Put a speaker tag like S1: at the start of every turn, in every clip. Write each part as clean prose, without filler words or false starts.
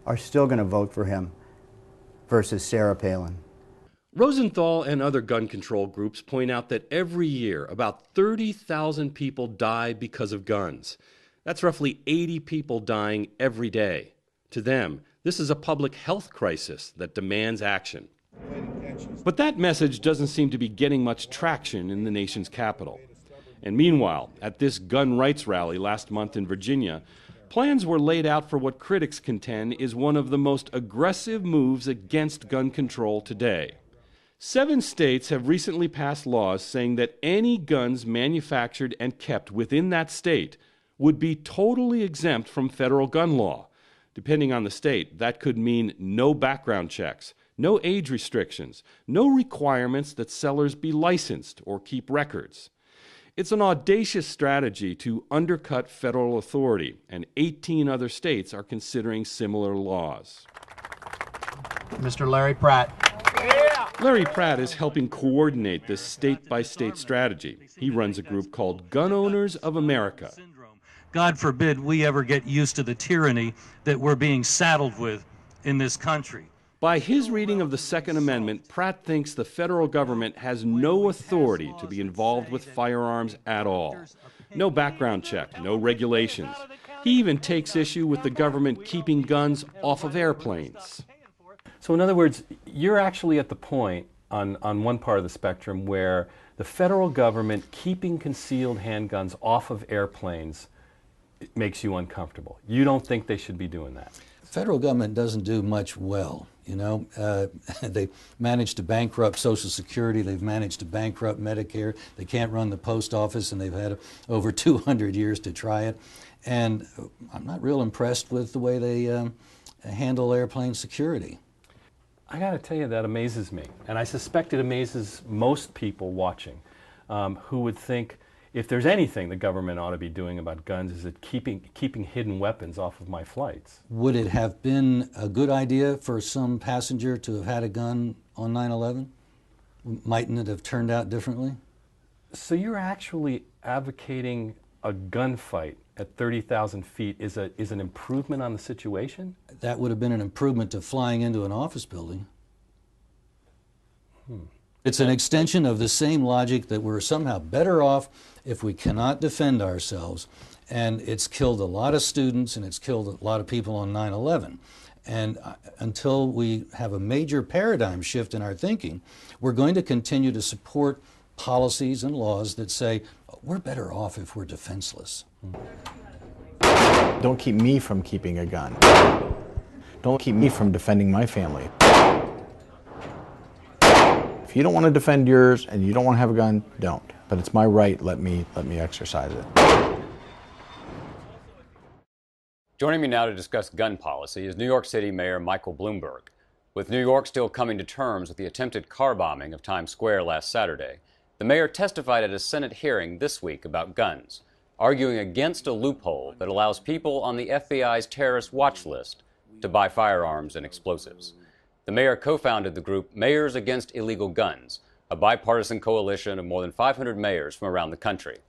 S1: are still going to vote for him versus Sarah Palin.
S2: Rosenthal and other gun control groups point out that every year about 30,000 people die because of guns. That's roughly 80 people dying every day. To them, this is a public health crisis that demands action. But that message doesn't seem to be getting much traction in the nation's capital. And meanwhile, at this gun rights rally last month in Virginia, plans were laid out for what critics contend is one of the most aggressive moves against gun control today. 7 states have recently passed laws saying that any guns manufactured and kept within that state would be totally exempt from federal gun law. Depending on the state, that could mean no background checks, no age restrictions, no requirements that sellers be licensed or keep records. It's an audacious strategy to undercut federal authority, and 18 other states are considering similar laws.
S3: Mr. Larry Pratt.
S2: Larry Pratt is helping coordinate this state-by-state strategy. He runs a group called Gun Owners of America.
S4: God forbid we ever get used to the tyranny that we're being saddled with in this country.
S2: By his reading of the Second Amendment, Pratt thinks the federal government has no authority to be involved with firearms at all. No background check, no regulations. He even takes issue with the government keeping guns off of airplanes.
S5: So in other words, you're actually at the point on one part of the spectrum where the federal government keeping concealed handguns off of airplanes makes you uncomfortable. You don't think they should be doing that?
S6: The federal government doesn't do much well. You know, they managed to bankrupt Social Security. They've managed to bankrupt Medicare. They can't run the post office, and they've had over 200 years to try it. And I'm not real impressed with the way they handle airplane security.
S5: I got to tell you, that amazes me. And I suspect it amazes most people watching who would think, if there's anything the government ought to be doing about guns, is it keeping hidden weapons off of my flights.
S6: Would it have been a good idea for some passenger to have had a gun on 9/11? Mightn't it have turned out differently?
S5: So you're actually advocating a gunfight at 30,000 feet is an improvement on the situation?
S6: That would have been an improvement to flying into an office building. It's an extension of the same logic that we're somehow better off if we cannot defend ourselves. And it's killed a lot of students and it's killed a lot of people on 9/11. And until we have a major paradigm shift in our thinking, we're going to continue to support policies and laws that say we're better off if we're defenseless.
S7: Don't keep me from keeping a gun. Don't keep me from defending my family. If you don't want to defend yours and you don't want to have a gun, don't. But it's my right, let me exercise it.
S8: Joining me now to discuss gun policy is New York City Mayor Michael Bloomberg. With New York still coming to terms with the attempted car bombing of Times Square last Saturday, the mayor testified at a Senate hearing this week about guns, arguing against a loophole that allows people on the FBI's terrorist watch list to buy firearms and explosives. The mayor co-founded the group Mayors Against Illegal Guns, a bipartisan coalition of more than 500 mayors from around the country.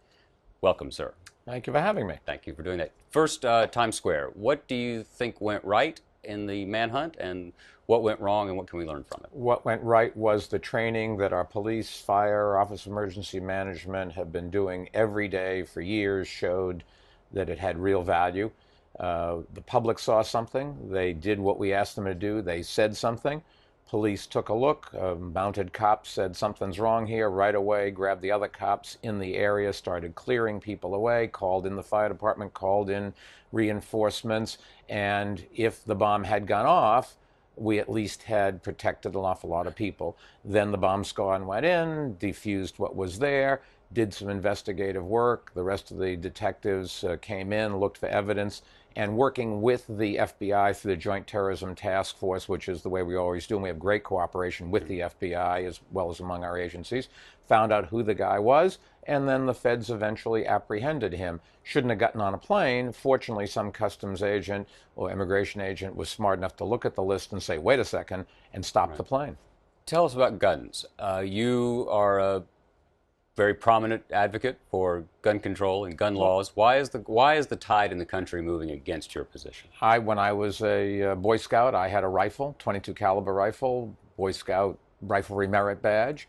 S8: Welcome, sir.
S9: Thank you for having me.
S8: Thank you for doing that. First, Times Square. What do you think went right in the manhunt, and what went wrong, and what can we learn from it?
S9: What went right was the training that our police, fire, Office of Emergency Management have been doing every day for years showed that it had real value. The public saw something. They did what we asked them to do. They said something. Police took a look. Mounted cops said something's wrong here right away, grabbed the other cops in the area, started clearing people away, called in the fire department, called in reinforcements. And if the bomb had gone off, we at least had protected an awful lot of people. Then the bomb squad went in, defused what was there, did some investigative work. The rest of the detectives came in, looked for evidence, and working with the FBI through the Joint Terrorism Task Force, which is the way we always do, and we have great cooperation with the FBI as well as among our agencies, found out who the guy was, and then the feds eventually apprehended him. Shouldn't have gotten on a plane. Fortunately, some customs agent or immigration agent was smart enough to look at the list and say, wait a second, and stop the plane.
S8: Tell us about guns. You are a very prominent advocate for gun control and gun laws. Why is the tide in the country moving against your position?
S9: When I was a Boy Scout, I had a rifle, 22 caliber rifle, Boy Scout riflery merit badge.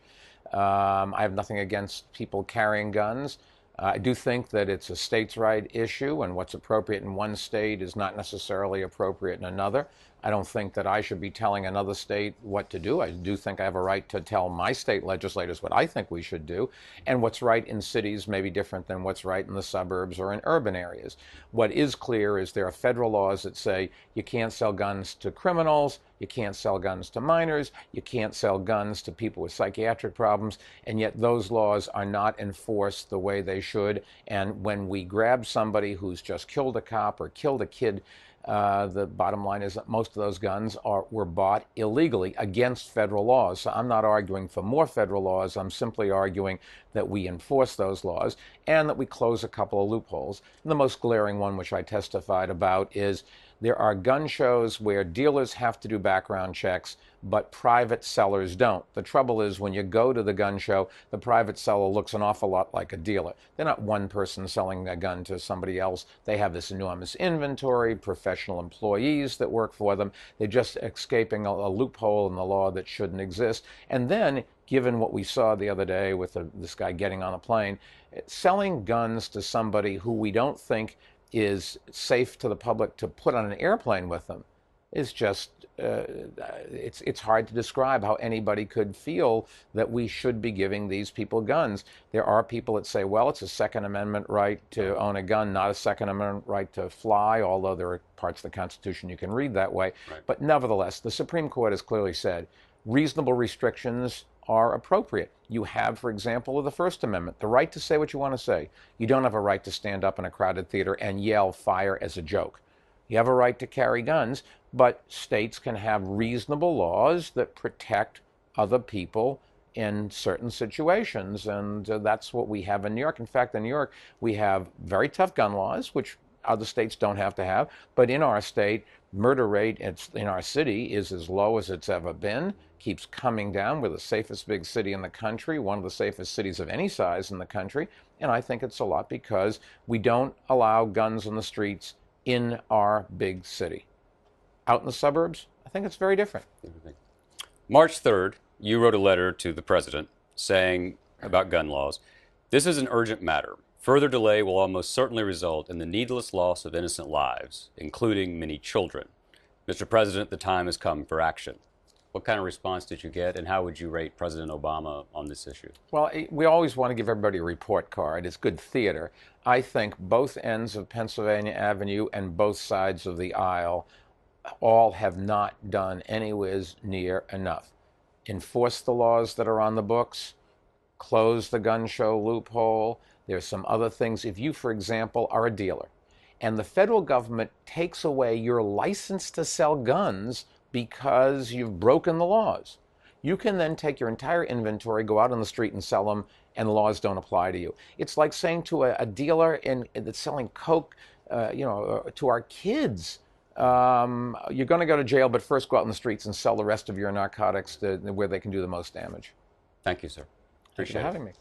S9: I have nothing against people carrying guns. I do think that it's a states' right issue, and what's appropriate in one state is not necessarily appropriate in another. I don't think that I should be telling another state what to do. I do think I have a right to tell my state legislators what I think we should do, and what's right in cities may be different than what's right in the suburbs or in urban areas. What is clear is there are federal laws that say you can't sell guns to criminals, you can't sell guns to minors, you can't sell guns to people with psychiatric problems, and yet those laws are not enforced the way they should. And when we grab somebody who's just killed a cop or killed a kid, the bottom line is that most of those guns were bought illegally against federal laws. So I'm not arguing for more federal laws. I'm simply arguing that we enforce those laws and that we close a couple of loopholes. And the most glaring one, which I testified about, is there are gun shows where dealers have to do background checks, but private sellers don't. The trouble is when you go to the gun show, the private seller looks an awful lot like a dealer. They're not one person selling a gun to somebody else. They have this enormous inventory, professional employees that work for them. They're just escaping a loophole in the law that shouldn't exist. And then, given what we saw the other day with this guy getting on a plane, selling guns to somebody who we don't think is safe to the public to put on an airplane with them is just, it's hard to describe how anybody could feel that we should be giving these people guns. There are people that say, well, it's a Second Amendment right to own a gun, not a Second Amendment right to fly, although there are parts of the Constitution you can read that way. Right. But nevertheless, the Supreme Court has clearly said reasonable restrictions are appropriate. You have, for example, the First Amendment, the right to say what you want to say. You don't have a right to stand up in a crowded theater and yell fire as a joke. You have a right to carry guns, but states can have reasonable laws that protect other people in certain situations, and that's what we have in New York. In fact, in New York, we have very tough gun laws, which other states don't have to have, but in our state, murder rate in our city is as low as it's ever been, keeps coming down. We're the safest big city in the country, one of the safest cities of any size in the country, and I think it's a lot because we don't allow guns on the streets in our big city. Out in the suburbs, I think it's very different.
S8: March 3rd, you wrote a letter to the president saying about gun laws, "This is an urgent matter. Further delay will almost certainly result in the needless loss of innocent lives, including many children. Mr. President, the time has come for action." What kind of response did you get, and how would you rate President Obama on this issue?
S9: Well, we always want to give everybody a report card. It's good theater. I think both ends of Pennsylvania Avenue and both sides of the aisle all have not done anywhere near enough. Enforce the laws that are on the books, close the gun show loophole. There's some other things. If you, for example, are a dealer and the federal government takes away your license to sell guns because you've broken the laws, you can then take your entire inventory, go out on the street and sell them, and the laws don't apply to you. It's like saying to a dealer that's selling Coke, to our kids, you're going to go to jail, but first go out in the streets and sell the rest of your narcotics where they can do the most damage.
S8: Thank you, sir.
S9: Thanks for having me.